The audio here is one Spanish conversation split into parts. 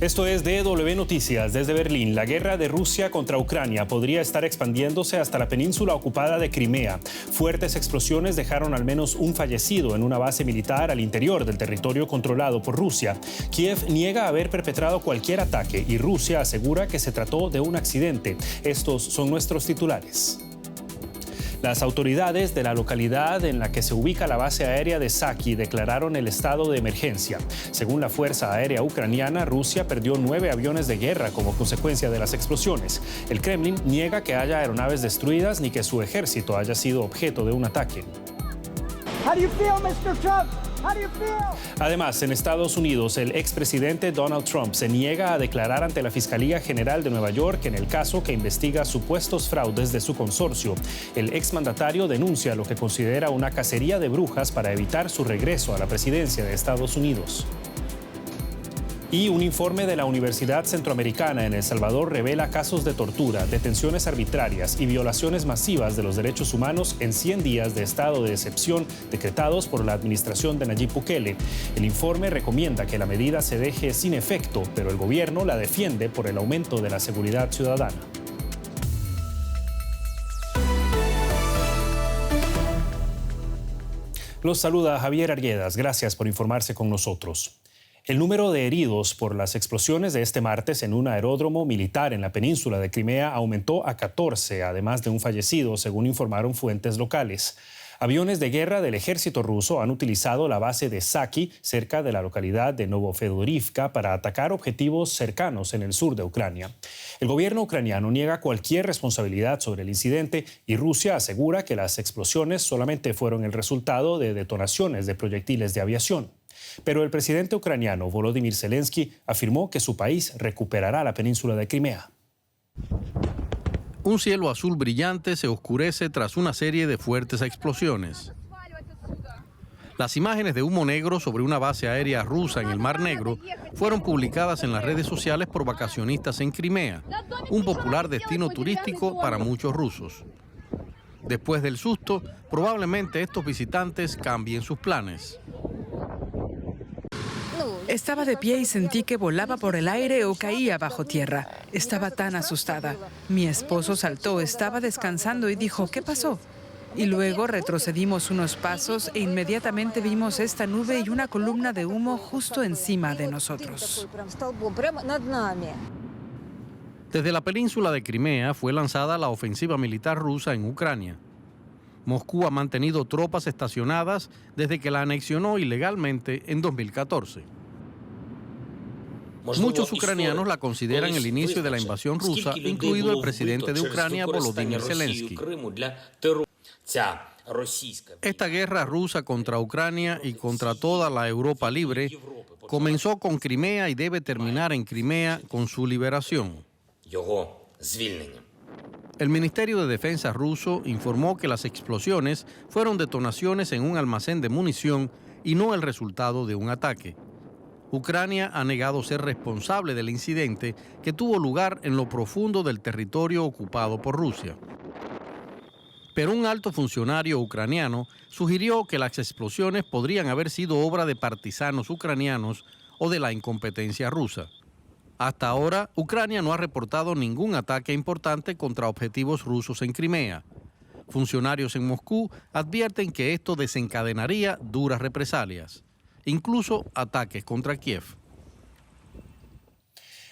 Esto es DW Noticias. Desde Berlín, la guerra de Rusia contra Ucrania podría estar expandiéndose hasta la península ocupada de Crimea. Fuertes explosiones dejaron al menos un fallecido en una base militar al interior del territorio controlado por Rusia. Kiev niega haber perpetrado cualquier ataque y Rusia asegura que se trató de un accidente. Estos son nuestros titulares. Las autoridades de la localidad en la que se ubica la base aérea de Saki declararon el estado de emergencia. Según la Fuerza Aérea Ucraniana, Rusia perdió 9 aviones de guerra como consecuencia de las explosiones. El Kremlin niega que haya aeronaves destruidas ni que su ejército haya sido objeto de un ataque. Además, en Estados Unidos, el expresidente Donald Trump se niega a declarar ante la Fiscalía General de Nueva York en el caso que investiga supuestos fraudes de su consorcio. El exmandatario denuncia lo que considera una cacería de brujas para evitar su regreso a la presidencia de Estados Unidos. Y un informe de la Universidad Centroamericana en El Salvador revela casos de tortura, detenciones arbitrarias y violaciones masivas de los derechos humanos en 100 días de estado de excepción decretados por la administración de Nayib Bukele. El informe recomienda que la medida se deje sin efecto, pero el gobierno la defiende por el aumento de la seguridad ciudadana. Los saluda Javier Arguedas. Gracias por informarse con nosotros. El número de heridos por las explosiones de este martes en un aeródromo militar en la península de Crimea aumentó a 14, además de un fallecido, según informaron fuentes locales. Aviones de guerra del ejército ruso han utilizado la base de Saki, cerca de la localidad de Novofedorivka, para atacar objetivos cercanos en el sur de Ucrania. El gobierno ucraniano niega cualquier responsabilidad sobre el incidente y Rusia asegura que las explosiones solamente fueron el resultado de detonaciones de proyectiles de aviación. Pero el presidente ucraniano Volodymyr Zelensky afirmó que su país recuperará la península de Crimea. Un cielo azul brillante se oscurece tras una serie de fuertes explosiones. Las imágenes de humo negro sobre una base aérea rusa en el Mar Negro fueron publicadas en las redes sociales por vacacionistas en Crimea, un popular destino turístico para muchos rusos. Después del susto, probablemente estos visitantes cambien sus planes. Estaba de pie y sentí que volaba por el aire o caía bajo tierra. Estaba tan asustada. Mi esposo saltó, estaba descansando y dijo, ¿qué pasó? Y luego retrocedimos unos pasos e inmediatamente vimos esta nube y una columna de humo justo encima de nosotros. Desde la península de Crimea fue lanzada la ofensiva militar rusa en Ucrania. Moscú ha mantenido tropas estacionadas desde que la anexionó ilegalmente en 2014. Muchos ucranianos la consideran el inicio de la invasión rusa, incluido el presidente de Ucrania, Volodymyr Zelensky. Esta guerra rusa contra Ucrania y contra toda la Europa libre comenzó con Crimea y debe terminar en Crimea con su liberación. El Ministerio de Defensa ruso informó que las explosiones fueron detonaciones en un almacén de munición y no el resultado de un ataque. Ucrania ha negado ser responsable del incidente que tuvo lugar en lo profundo del territorio ocupado por Rusia. Pero un alto funcionario ucraniano sugirió que las explosiones podrían haber sido obra de partisanos ucranianos o de la incompetencia rusa. Hasta ahora, Ucrania no ha reportado ningún ataque importante contra objetivos rusos en Crimea. Funcionarios en Moscú advierten que esto desencadenaría duras represalias, incluso ataques contra Kiev.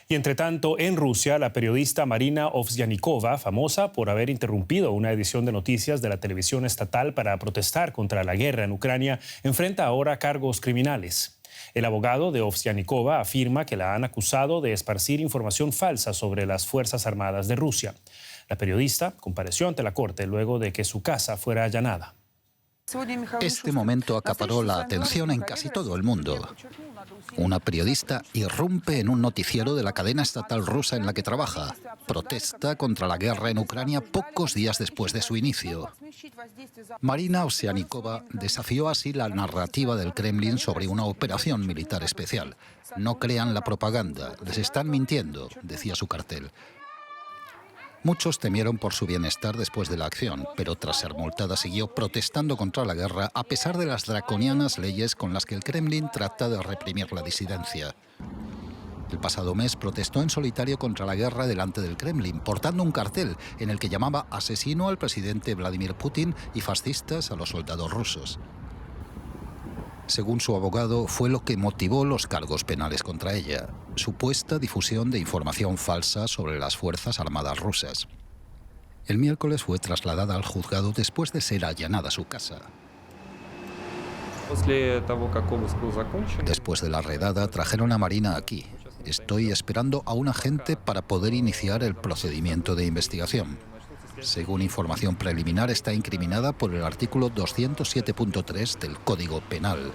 Y entre tanto, en Rusia, la periodista Marina Ovsyannikova, famosa por haber interrumpido una edición de noticias de la televisión estatal para protestar contra la guerra en Ucrania, enfrenta ahora cargos criminales. El abogado de Ovsyannikova afirma que la han acusado de esparcir información falsa sobre las Fuerzas Armadas de Rusia. La periodista compareció ante la corte luego de que su casa fuera allanada. Este momento acaparó la atención en casi todo el mundo. Una periodista irrumpe en un noticiero de la cadena estatal rusa en la que trabaja. Protesta contra la guerra en Ucrania pocos días después de su inicio. Marina Ovsyannikova desafió así la narrativa del Kremlin sobre una operación militar especial. No crean la propaganda, les están mintiendo, decía su cartel. Muchos temieron por su bienestar después de la acción, pero tras ser multada siguió protestando contra la guerra a pesar de las draconianas leyes con las que el Kremlin trata de reprimir la disidencia. El pasado mes protestó en solitario contra la guerra delante del Kremlin, portando un cartel en el que llamaba asesino al presidente Vladimir Putin y fascistas a los soldados rusos. Según su abogado, fue lo que motivó los cargos penales contra ella: supuesta difusión de información falsa sobre las Fuerzas Armadas rusas. El miércoles fue trasladada al juzgado después de ser allanada su casa. Después de la redada, trajeron a Marina aquí. Estoy esperando a un agente para poder iniciar el procedimiento de investigación. Según información preliminar, está incriminada por el artículo 207.3 del Código Penal.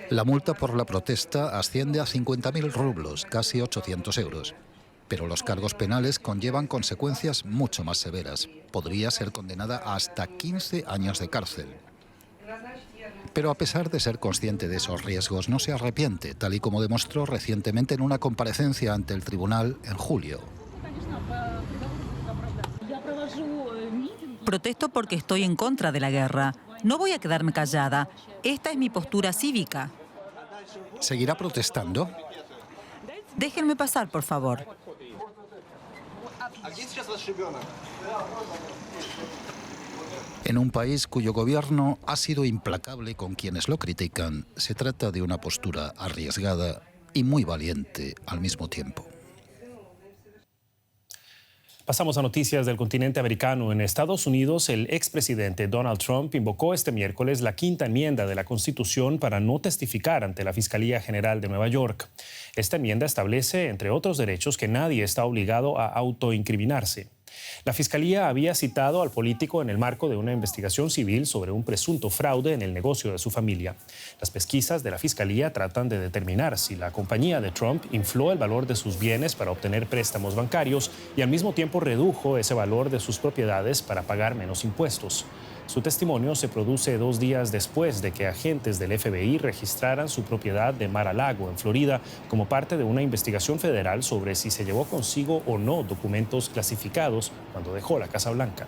La multa por la protesta asciende a 50.000 rublos, casi 800 euros. Pero los cargos penales conllevan consecuencias mucho más severas. Podría ser condenada a hasta 15 años de cárcel. Pero a pesar de ser consciente de esos riesgos, no se arrepiente, tal y como demostró recientemente en una comparecencia ante el tribunal en julio. Protesto porque estoy en contra de la guerra. No voy a quedarme callada. Esta es mi postura cívica. ¿Seguirá protestando? Déjenme pasar, por favor. En un país cuyo gobierno ha sido implacable con quienes lo critican, se trata de una postura arriesgada y muy valiente al mismo tiempo. Pasamos a noticias del continente americano. En Estados Unidos, el expresidente Donald Trump invocó este miércoles la quinta enmienda de la Constitución para no testificar ante la Fiscalía General de Nueva York. Esta enmienda establece, entre otros derechos, que nadie está obligado a autoincriminarse. La Fiscalía había citado al político en el marco de una investigación civil sobre un presunto fraude en el negocio de su familia. Las pesquisas de la Fiscalía tratan de determinar si la compañía de Trump infló el valor de sus bienes para obtener préstamos bancarios y al mismo tiempo redujo ese valor de sus propiedades para pagar menos impuestos. Su testimonio se produce 2 días después de que agentes del FBI registraran su propiedad de Mar-a-Lago, en Florida, como parte de una investigación federal sobre si se llevó consigo o no documentos clasificados cuando dejó la Casa Blanca.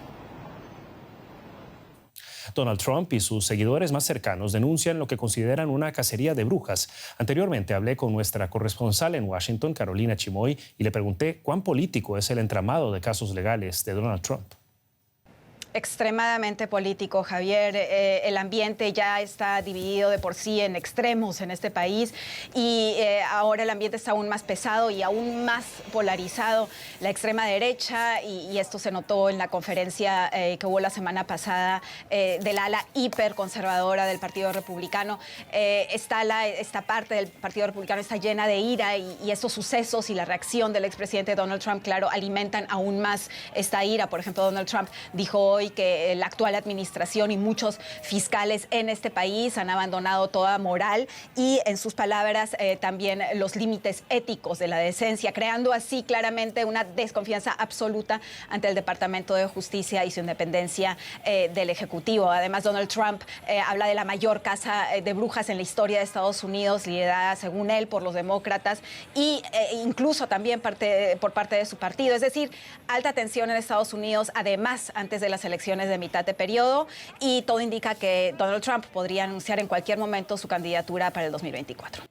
Donald Trump y sus seguidores más cercanos denuncian lo que consideran una cacería de brujas. Anteriormente hablé con nuestra corresponsal en Washington, Carolina Chimoy, y le pregunté cuán político es el entramado de casos legales de Donald Trump. Extremadamente político, Javier. El ambiente ya está dividido de por sí en extremos en este país y ahora el ambiente está aún más pesado y aún más polarizado. La extrema derecha, y esto se notó en la conferencia que hubo la semana pasada del ala hiperconservadora del Partido Republicano, esta parte del Partido Republicano está llena de ira y estos sucesos y la reacción del expresidente Donald Trump, claro, alimentan aún más esta ira. Por ejemplo, Donald Trump dijo hoy que la actual administración y muchos fiscales en este país han abandonado toda moral y, en sus palabras, también los límites éticos de la decencia, creando así claramente una desconfianza absoluta ante el Departamento de Justicia y su independencia del Ejecutivo. Además, Donald Trump habla de la mayor caza de brujas en la historia de Estados Unidos, liderada, según él, por los demócratas y incluso también por parte de su partido. Es decir, alta tensión en Estados Unidos, además, antes de las elecciones de mitad de periodo, y todo indica que Donald Trump podría anunciar en cualquier momento su candidatura para el 2024.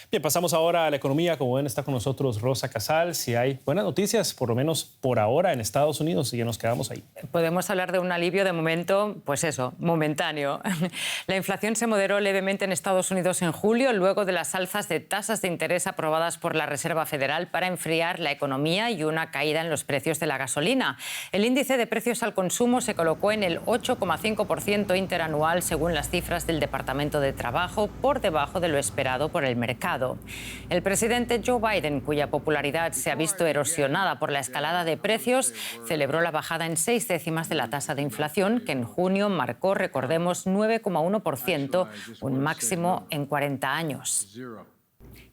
Bien, pasamos ahora a la economía. Como ven, está con nosotros Rosa Casal. Si hay buenas noticias, por lo menos por ahora en Estados Unidos, y ya nos quedamos ahí. Podemos hablar de un alivio de momento, pues eso, momentáneo. La inflación se moderó levemente en Estados Unidos en julio, luego de las alzas de tasas de interés aprobadas por la Reserva Federal para enfriar la economía y una caída en los precios de la gasolina. El índice de precios al consumo se colocó en el 8,5% interanual, según las cifras del Departamento de Trabajo, por debajo de lo esperado por el mercado. El presidente Joe Biden, cuya popularidad se ha visto erosionada por la escalada de precios, celebró la bajada en 6 décimas de la tasa de inflación, que en junio marcó, recordemos, 9,1%, un máximo en 40 años.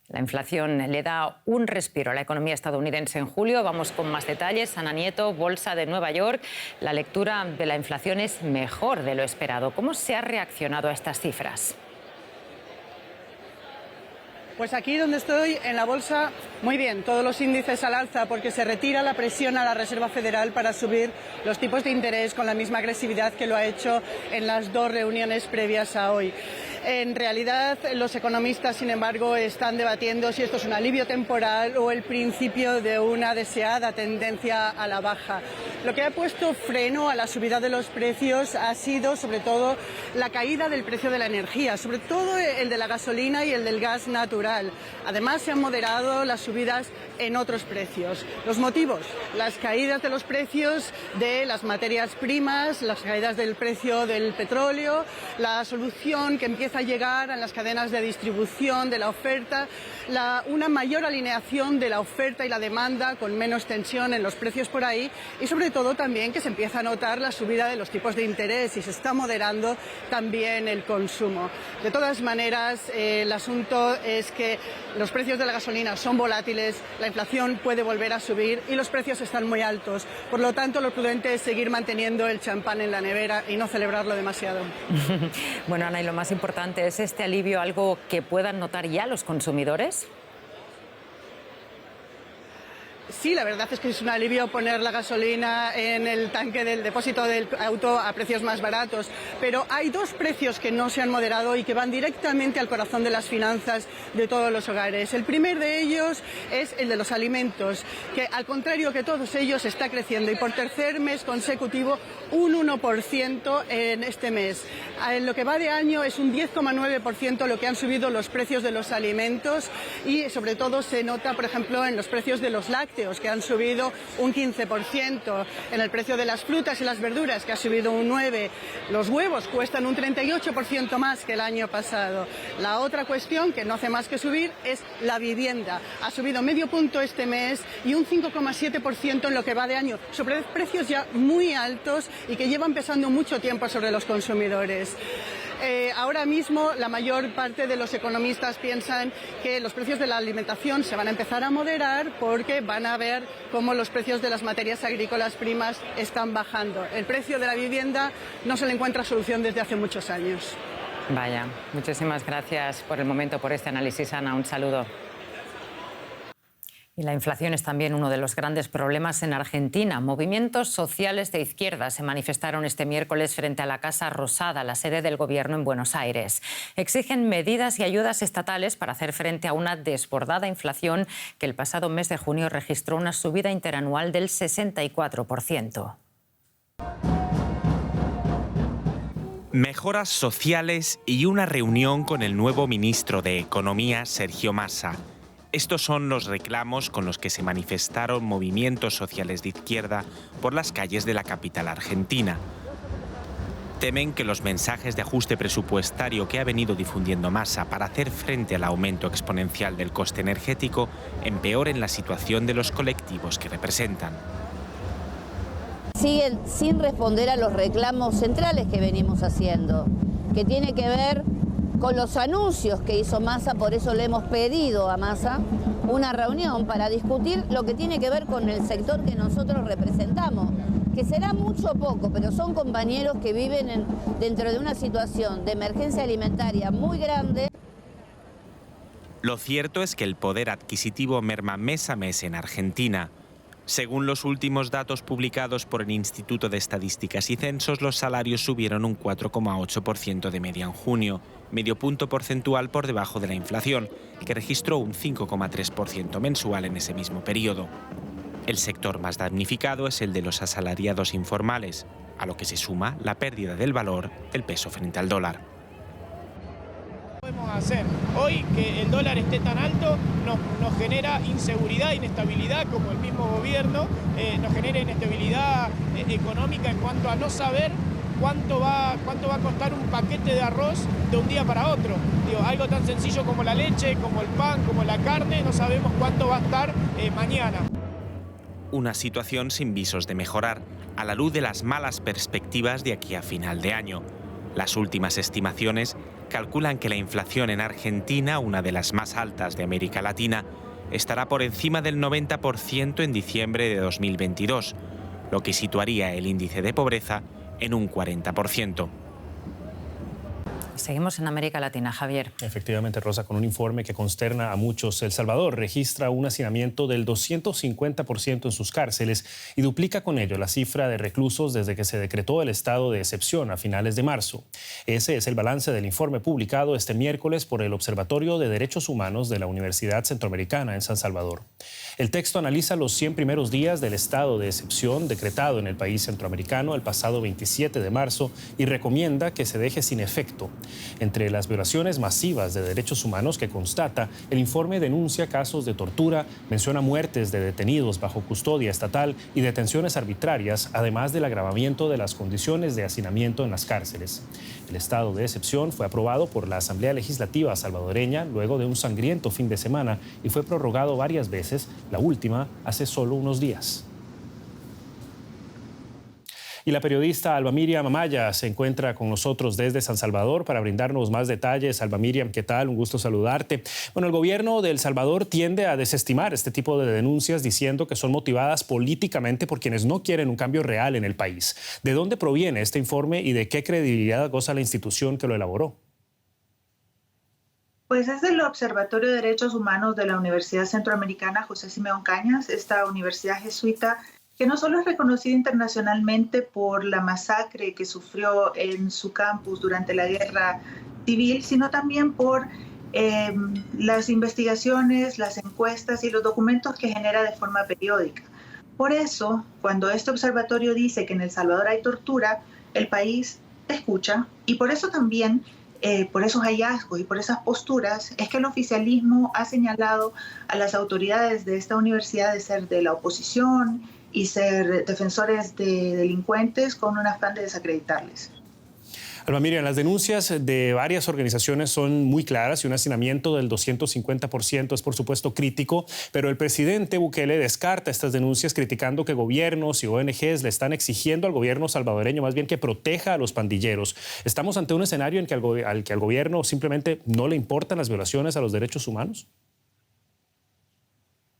La inflación le da un respiro a la economía estadounidense en julio. Vamos con más detalles. Ana Nieto, Bolsa de Nueva York. La lectura de la inflación es mejor de lo esperado. ¿Cómo se ha reaccionado a estas cifras? Pues aquí donde estoy, en la bolsa, muy bien, todos los índices al alza porque se retira la presión a la Reserva Federal para subir los tipos de interés con la misma agresividad que lo ha hecho en las 2 reuniones previas a hoy. En realidad, los economistas, sin embargo, están debatiendo si esto es un alivio temporal o el principio de una deseada tendencia a la baja. Lo que ha puesto freno a la subida de los precios ha sido, sobre todo, la caída del precio de la energía, sobre todo el de la gasolina y el del gas natural. Además, se han moderado las subidas en otros precios. Los motivos: las caídas de los precios de las materias primas, las caídas del precio del petróleo, la solución que empieza a llegar en las cadenas de distribución de la oferta, una mayor alineación de la oferta y la demanda con menos tensión en los precios por ahí, y sobre todo también que se empieza a notar la subida de los tipos de interés y se está moderando también el consumo. De todas maneras, el asunto es que los precios de la gasolina son volátiles, la inflación puede volver a subir y los precios están muy altos. Por lo tanto, lo prudente es seguir manteniendo el champán en la nevera y no celebrarlo demasiado. Bueno, Ana, y lo más importante, ¿es este alivio algo que puedan notar ya los consumidores? Sí, la verdad es que es un alivio poner la gasolina en el tanque del depósito del auto a precios más baratos, pero hay dos precios que no se han moderado y que van directamente al corazón de las finanzas de todos los hogares. El primer de ellos es el de los alimentos, que al contrario que todos ellos está creciendo y por tercer mes consecutivo un 1% en este mes. En lo que va de año es un 10,9% lo que han subido los precios de los alimentos y sobre todo se nota, por ejemplo, en los precios de los lácteos, que han subido un 15%, en el precio de las frutas y las verduras, que ha subido un 9%. Los huevos cuestan un 38% más que el año pasado. La otra cuestión, que no hace más que subir, es la vivienda. Ha subido medio punto este mes y un 5,7% en lo que va de año, sobre precios ya muy altos y que llevan pesando mucho tiempo sobre los consumidores. Ahora mismo la mayor parte de los economistas piensan que los precios de la alimentación se van a empezar a moderar porque van a ver cómo los precios de las materias agrícolas primas están bajando. El precio de la vivienda no se le encuentra solución desde hace muchos años. Vaya, muchísimas gracias por el momento, por este análisis, Ana. Un saludo. Y la inflación es también uno de los grandes problemas en Argentina. Movimientos sociales de izquierda se manifestaron este miércoles frente a la Casa Rosada, la sede del gobierno en Buenos Aires. Exigen medidas y ayudas estatales para hacer frente a una desbordada inflación que el pasado mes de junio registró una subida interanual del 64%. Mejoras sociales y una reunión con el nuevo ministro de Economía, Sergio Massa. Estos son los reclamos con los que se manifestaron movimientos sociales de izquierda por las calles de la capital argentina. Temen que los mensajes de ajuste presupuestario que ha venido difundiendo Massa para hacer frente al aumento exponencial del coste energético empeoren la situación de los colectivos que representan. Siguen sin responder a los reclamos centrales que venimos haciendo, que tiene que ver con los anuncios que hizo Massa. Por eso le hemos pedido a Massa una reunión para discutir lo que tiene que ver con el sector que nosotros representamos, que será mucho o poco, pero son compañeros que viven dentro de una situación de emergencia alimentaria muy grande. Lo cierto es que el poder adquisitivo merma mes a mes en Argentina. Según los últimos datos publicados por el Instituto de Estadísticas y Censos, los salarios subieron un 4,8% de media en junio, medio punto porcentual por debajo de la inflación, que registró un 5,3% mensual en ese mismo periodo. El sector más damnificado es el de los asalariados informales, a lo que se suma la pérdida del valor del peso frente al dólar. Podemos hacer hoy que el dólar esté tan alto nos genera inseguridad, inestabilidad, como el mismo gobierno nos genera inestabilidad económica en cuanto a no saber cuánto va a costar un paquete de arroz de un día para otro. Algo tan sencillo como la leche, como el pan, como la carne, no sabemos cuánto va a estar mañana. Una situación sin visos de mejorar, a la luz de las malas perspectivas de aquí a final de año. Las últimas estimaciones calculan que la inflación en Argentina, una de las más altas de América Latina, estará por encima del 90% en diciembre de 2022, lo que situaría el índice de pobreza en un 40%. Seguimos en América Latina, Javier. Efectivamente, Rosa, con un informe que consterna a muchos. El Salvador registra un hacinamiento del 250% en sus cárceles y duplica con ello la cifra de reclusos desde que se decretó el estado de excepción a finales de marzo. Ese es el balance del informe publicado este miércoles por el Observatorio de Derechos Humanos de la Universidad Centroamericana en San Salvador. El texto analiza los 100 primeros días del estado de excepción decretado en el país centroamericano el pasado 27 de marzo y recomienda que se deje sin efecto. Entre las violaciones masivas de derechos humanos que constata, el informe denuncia casos de tortura, menciona muertes de detenidos bajo custodia estatal y detenciones arbitrarias, además del agravamiento de las condiciones de hacinamiento en las cárceles. El estado de excepción fue aprobado por la Asamblea Legislativa salvadoreña luego de un sangriento fin de semana y fue prorrogado varias veces, la última hace solo unos días. Y la periodista Alba Miriam Amaya se encuentra con nosotros desde San Salvador para brindarnos más detalles. Alba Miriam, ¿qué tal? Un gusto saludarte. Bueno, el gobierno de El Salvador tiende a desestimar este tipo de denuncias diciendo que son motivadas políticamente por quienes no quieren un cambio real en el país. ¿De dónde proviene este informe y de qué credibilidad goza la institución que lo elaboró? Pues es del Observatorio de Derechos Humanos de la Universidad Centroamericana José Simeón Cañas, esta universidad jesuita que no solo es reconocida internacionalmente por la masacre que sufrió en su campus durante la guerra civil, sino también por las investigaciones, las encuestas y los documentos que genera de forma periódica. Por eso, cuando este observatorio dice que en El Salvador hay tortura, el país escucha, y por eso también, por esos hallazgos y por esas posturas, es que el oficialismo ha señalado a las autoridades de esta universidad de ser de la oposición y ser defensores de delincuentes con un afán de desacreditarles. Alba Miriam, las denuncias de varias organizaciones son muy claras y un hacinamiento del 250% es por supuesto crítico, pero el presidente Bukele descarta estas denuncias criticando que gobiernos y ONGs le están exigiendo al gobierno salvadoreño más bien que proteja a los pandilleros. ¿Estamos ante un escenario en que al gobierno simplemente no le importan las violaciones a los derechos humanos?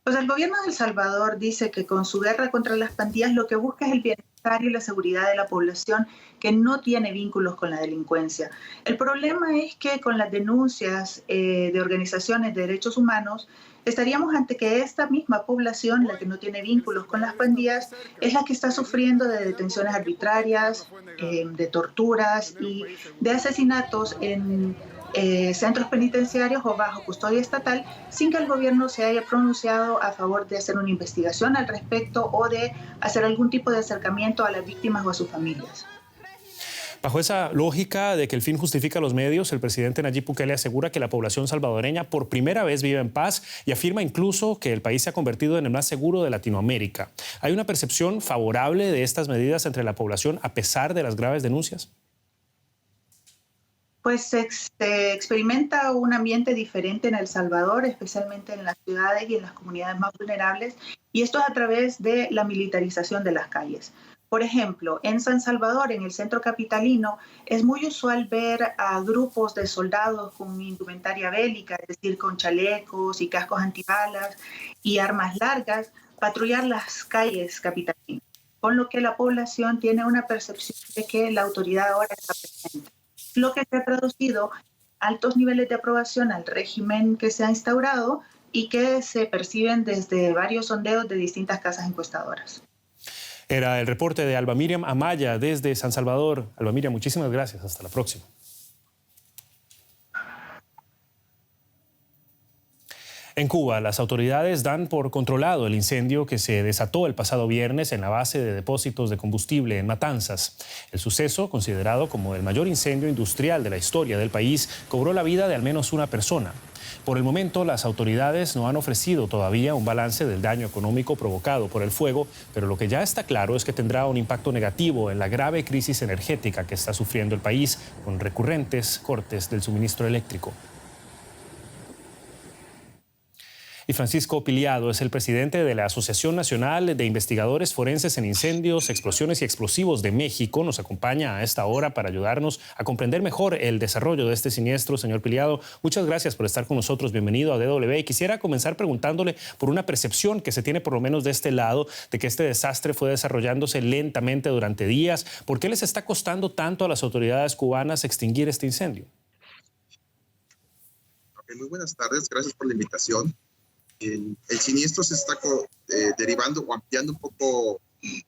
Pues el gobierno de El Salvador dice que con su guerra contra las pandillas lo que busca es el bienestar y la seguridad de la población que no tiene vínculos con la delincuencia. El problema es que con las denuncias de organizaciones de derechos humanos estaríamos ante que esta misma población, la que no tiene vínculos con las pandillas, es la que está sufriendo de detenciones arbitrarias, de torturas y de asesinatos en centros penitenciarios o bajo custodia estatal sin que el gobierno se haya pronunciado a favor de hacer una investigación al respecto o de hacer algún tipo de acercamiento a las víctimas o a sus familias. Bajo esa lógica de que el fin justifica los medios, el presidente Nayib Bukele asegura que la población salvadoreña por primera vez vive en paz y afirma incluso que el país se ha convertido en el más seguro de Latinoamérica. ¿Hay una percepción favorable de estas medidas entre la población a pesar de las graves denuncias? Pues se experimenta un ambiente diferente en El Salvador, especialmente en las ciudades y en las comunidades más vulnerables, y esto es a través de la militarización de las calles. Por ejemplo, en San Salvador, en el centro capitalino, es muy usual ver a grupos de soldados con indumentaria bélica, es decir, con chalecos y cascos antibalas y armas largas, patrullar las calles capitalinas, con lo que la población tiene una percepción de que la autoridad ahora está presente. Lo que se ha traducido altos niveles de aprobación al régimen que se ha instaurado y que se perciben desde varios sondeos de distintas casas encuestadoras. Era el reporte de Alba Miriam Amaya desde San Salvador. Alba Miriam, muchísimas gracias. Hasta la próxima. En Cuba, las autoridades dan por controlado el incendio que se desató el pasado viernes en la base de depósitos de combustible en Matanzas. El suceso, considerado como el mayor incendio industrial de la historia del país, cobró la vida de al menos una persona. Por el momento, las autoridades no han ofrecido todavía un balance del daño económico provocado por el fuego, pero lo que ya está claro es que tendrá un impacto negativo en la grave crisis energética que está sufriendo el país, con recurrentes cortes del suministro eléctrico. Y Francisco Piliado es el presidente de la Asociación Nacional de Investigadores Forenses en Incendios, Explosiones y Explosivos de México. Nos acompaña a esta hora para ayudarnos a comprender mejor el desarrollo de este siniestro. Señor Piliado, muchas gracias por estar con nosotros. Bienvenido a DW. Y quisiera comenzar preguntándole por una percepción que se tiene por lo menos de este lado de que este desastre fue desarrollándose lentamente durante días. ¿Por qué les está costando tanto a las autoridades cubanas extinguir este incendio? Muy buenas tardes, gracias por la invitación. El siniestro se está derivando o ampliando un poco el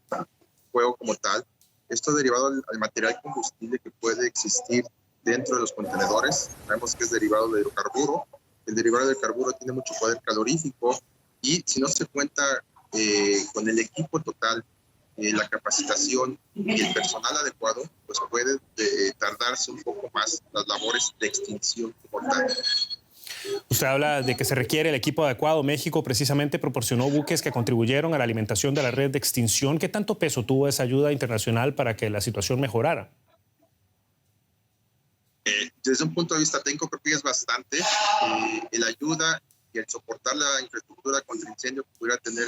fuego como tal. Esto derivado al material combustible que puede existir dentro de los contenedores. Sabemos que es derivado de hidrocarburo. El derivado del carburo tiene mucho poder calorífico y si no se cuenta con el equipo total, la capacitación y el personal adecuado, pues puede tardarse un poco más las labores de extinción como tal. Usted habla de que se requiere el equipo adecuado. México precisamente proporcionó buques que contribuyeron a la alimentación de la red de extinción. ¿Qué tanto peso tuvo esa ayuda internacional para que la situación mejorara? Desde un punto de vista técnico creo que es bastante. La ayuda y el soportar la infraestructura contra incendio que pudiera tener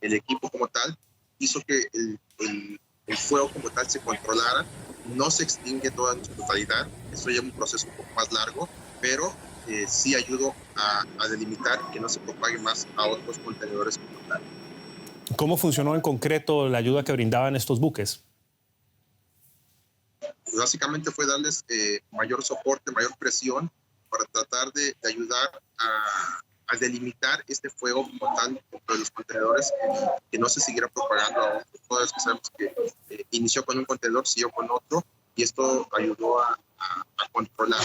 el equipo como tal hizo que el fuego como tal se controlara. No se extingue toda en su totalidad. Esto lleva un proceso un poco más largo, pero sí ayudó a delimitar que no se propague más a otros contenedores como tal. ¿Cómo funcionó en concreto la ayuda que brindaban estos buques? Pues básicamente fue darles mayor soporte, mayor presión para tratar de ayudar a delimitar este fuego como tal dentro de los contenedores, que no se siguiera propagando a otros. Todos que sabemos que inició con un contenedor, siguió con otro, y esto ayudó a controlar.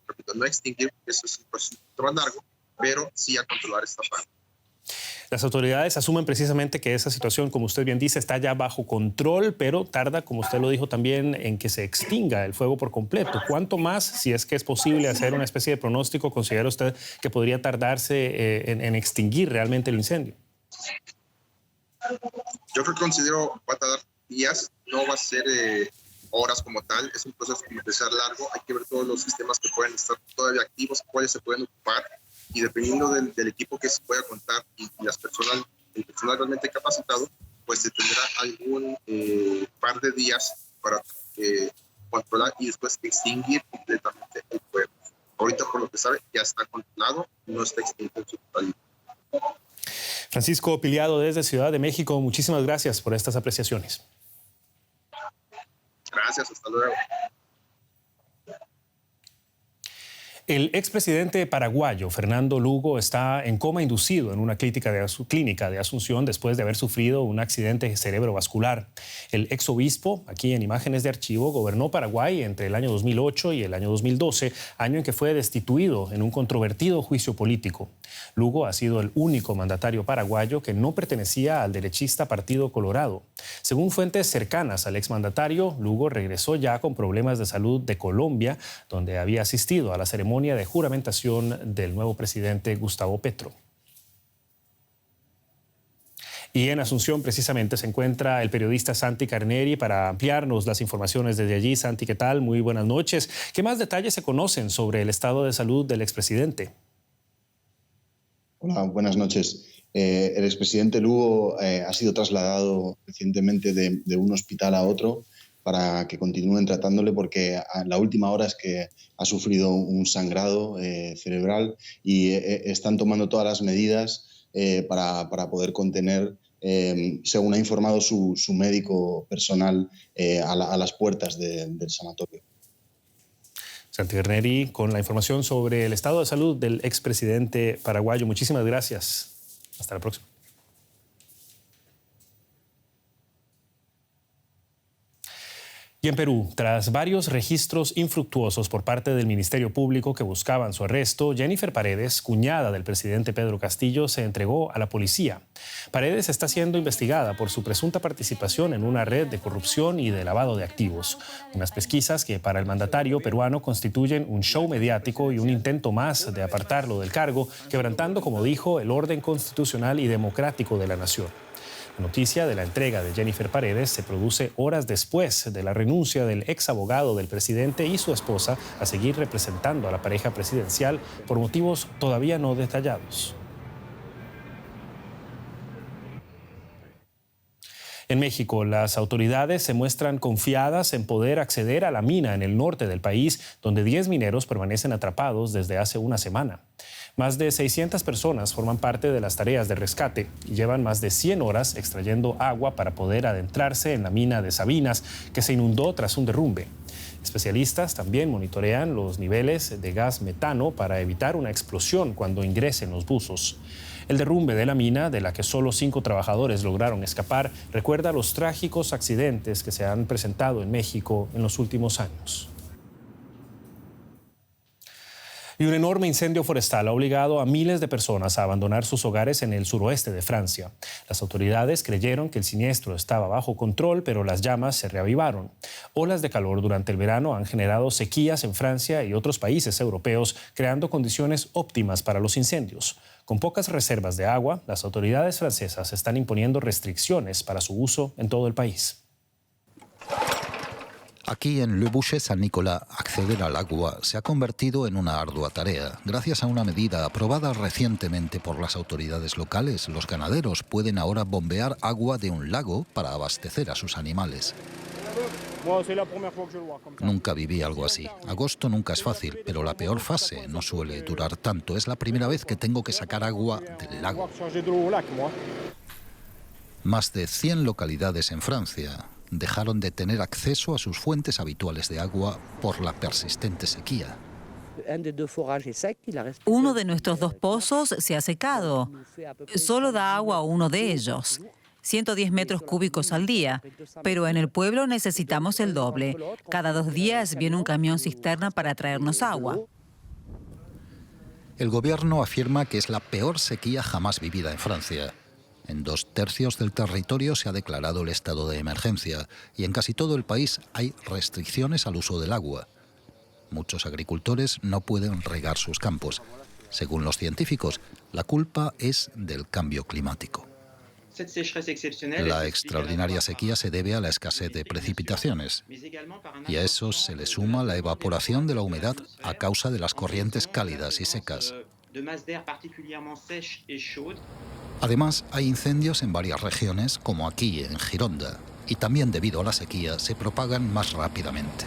Repito, no extinguir, eso es un proceso más largo, pero sí a controlar esta parte. Las autoridades asumen precisamente que esa situación, como usted bien dice, está ya bajo control, pero tarda, como usted lo dijo también, en que se extinga el fuego por completo. ¿Cuánto más, si es que es posible hacer una especie de pronóstico, considera usted que podría tardarse en extinguir realmente el incendio? Yo creo que considero va a tardar días, no va a ser horas como tal. Es un proceso como que sea largo. Hay que ver todos los sistemas que pueden estar todavía activos, cuáles se pueden ocupar. Y dependiendo del equipo que se pueda contar y el personal realmente capacitado, pues se tendrá algún par de días para controlar y después extinguir completamente el fuego. Ahorita, por lo que sabe, ya está controlado, no está extinto en su totalidad. Francisco Piliado, desde Ciudad de México, muchísimas gracias por estas apreciaciones. Gracias, hasta luego. El expresidente paraguayo Fernando Lugo está en coma inducido en una clínica de Asunción después de haber sufrido un accidente cerebrovascular. El exobispo, aquí en imágenes de archivo, gobernó Paraguay entre el año 2008 y el año 2012, año en que fue destituido en un controvertido juicio político. Lugo ha sido el único mandatario paraguayo que no pertenecía al derechista Partido Colorado. Según fuentes cercanas al exmandatario, Lugo regresó ya con problemas de salud de Colombia, donde había asistido a la ceremonia de juramentación del nuevo presidente Gustavo Petro. Y en Asunción precisamente se encuentra el periodista Santi Carneri para ampliarnos las informaciones desde allí. Santi, ¿qué tal? Muy buenas noches. ¿Qué más detalles se conocen sobre el estado de salud del expresidente? Hola, buenas noches. El expresidente Lugo ha sido trasladado recientemente de un hospital a otro para que continúen tratándole, porque la última hora es que ha sufrido un sangrado cerebral y están tomando todas las medidas para poder contener, según ha informado su médico personal, a las puertas del sanatorio. Santi Carneri, con la información sobre el estado de salud del expresidente paraguayo. Muchísimas gracias. Hasta la próxima. Y en Perú, tras varios registros infructuosos por parte del Ministerio Público que buscaban su arresto, Jennifer Paredes, cuñada del presidente Pedro Castillo, se entregó a la policía. Paredes está siendo investigada por su presunta participación en una red de corrupción y de lavado de activos. Unas pesquisas que para el mandatario peruano constituyen un show mediático y un intento más de apartarlo del cargo, quebrantando, como dijo, el orden constitucional y democrático de la nación. La noticia de la entrega de Jennifer Paredes se produce horas después de la renuncia del ex abogado del presidente y su esposa a seguir representando a la pareja presidencial por motivos todavía no detallados. En México, las autoridades se muestran confiadas en poder acceder a la mina en el norte del país, donde 10 mineros permanecen atrapados desde hace una semana. Más de 600 personas forman parte de las tareas de rescate y llevan más de 100 horas extrayendo agua para poder adentrarse en la mina de Sabinas, que se inundó tras un derrumbe. Especialistas también monitorean los niveles de gas metano para evitar una explosión cuando ingresen los buzos. El derrumbe de la mina, de la que solo 5 trabajadores lograron escapar, recuerda los trágicos accidentes que se han presentado en México en los últimos años. Y un enorme incendio forestal ha obligado a miles de personas a abandonar sus hogares en el suroeste de Francia. Las autoridades creyeron que el siniestro estaba bajo control, pero las llamas se reavivaron. Olas de calor durante el verano han generado sequías en Francia y otros países europeos, creando condiciones óptimas para los incendios. Con pocas reservas de agua, las autoridades francesas están imponiendo restricciones para su uso en todo el país. Aquí en Le Bouchet-Saint-Nicolas, acceder al agua se ha convertido en una ardua tarea. Gracias a una medida aprobada recientemente por las autoridades locales, los ganaderos pueden ahora bombear agua de un lago para abastecer a sus animales. Nunca viví algo así. Agosto nunca es fácil, pero la peor fase no suele durar tanto. Es la primera vez que tengo que sacar agua del lago. Más de 100 localidades en Francia dejaron de tener acceso a sus fuentes habituales de agua por la persistente sequía. Uno de nuestros 2 pozos se ha secado. Solo da agua a uno de ellos. 110 metros cúbicos al día, pero en el pueblo necesitamos el doble. Cada 2 días viene un camión cisterna para traernos agua. El gobierno afirma que es la peor sequía jamás vivida en Francia. En 2/3 del territorio se ha declarado el estado de emergencia y en casi todo el país hay restricciones al uso del agua. Muchos agricultores no pueden regar sus campos. Según los científicos, la culpa es del cambio climático. La extraordinaria sequía se debe a la escasez de precipitaciones y a eso se le suma la evaporación de la humedad a causa de las corrientes cálidas y secas. Además, hay incendios en varias regiones, como aquí en Gironda, y también debido a la sequía se propagan más rápidamente.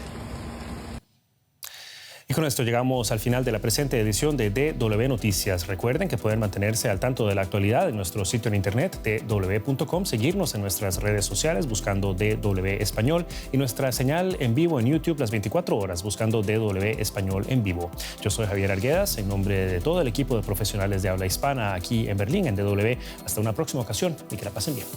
Y con esto llegamos al final de la presente edición de DW Noticias. Recuerden que pueden mantenerse al tanto de la actualidad en nuestro sitio en internet dw.com, seguirnos en nuestras redes sociales buscando DW Español y nuestra señal en vivo en YouTube las 24 horas buscando DW Español en vivo. Yo soy Javier Arguedas, en nombre de todo el equipo de profesionales de habla hispana aquí en Berlín, en DW. Hasta una próxima ocasión y que la pasen bien.